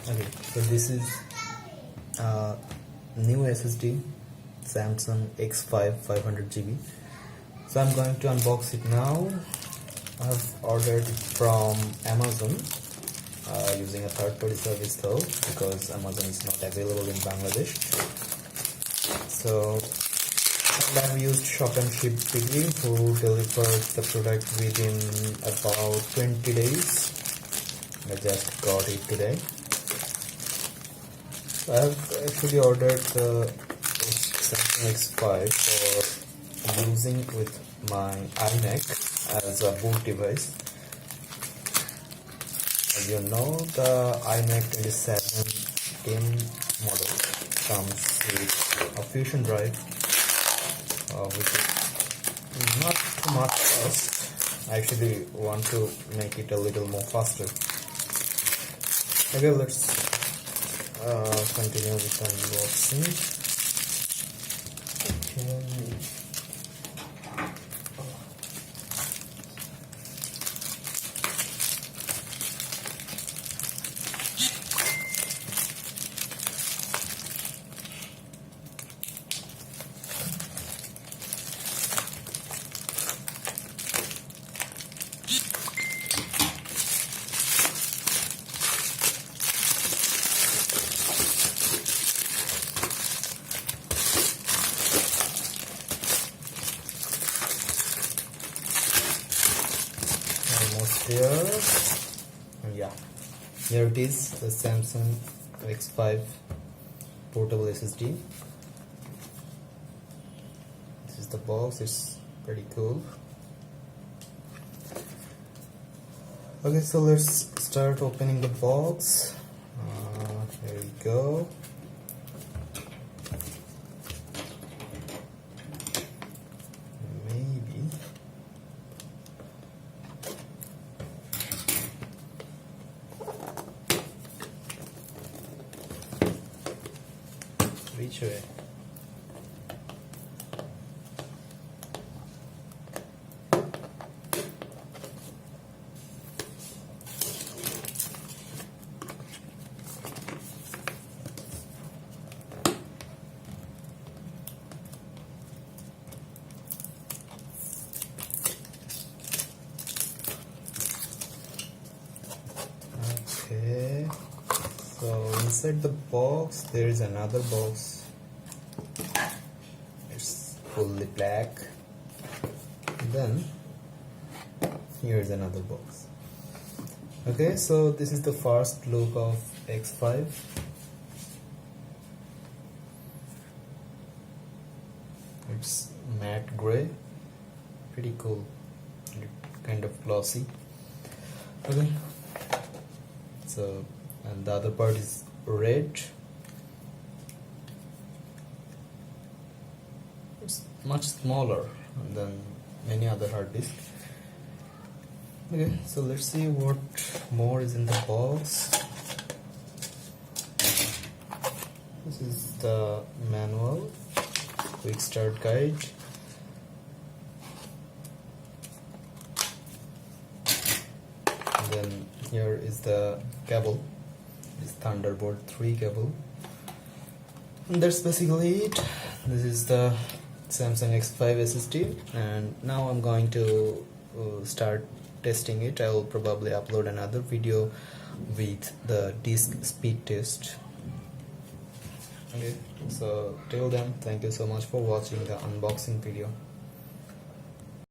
Okay, so this is new SSD Samsung X5 500 GB. So I'm going to unbox it now. I have ordered it from Amazon using a third-party service though, because Amazon is not available in Bangladesh. So I have used Shop and Ship Piggy, who delivered the product within about 20 days. I just got it today. I have actually ordered the Samsung X5 for using with my iMac as a boot device. As you know, the iMac 27 model comes with a Fusion drive, which is not too much fast. I actually want to make it a little more faster. Okay, let's continue with unboxing. Okay. Almost there. Yeah, here it is, the Samsung X5 portable SSD. This is the box. It's pretty cool. Okay, so let's start opening the box. Here we go. Reach away. Okay, so inside the box there is another box. It's fully black. Then here is another box. Okay, so this is the first look of X5. It's matte gray, pretty cool, kind of glossy. Okay, so and the other part is red. It's much smaller than many other hard disks. Okay, so let's see what more is in the box. This is the manual, quick start guide. And then here is the cable, this Thunderbolt 3 cable. And that's basically it. This is the Samsung X5 SSD, and now I'm going to start testing it. I will probably upload another video with the disk speed test. Okay, so till then, thank you so much for watching the unboxing video.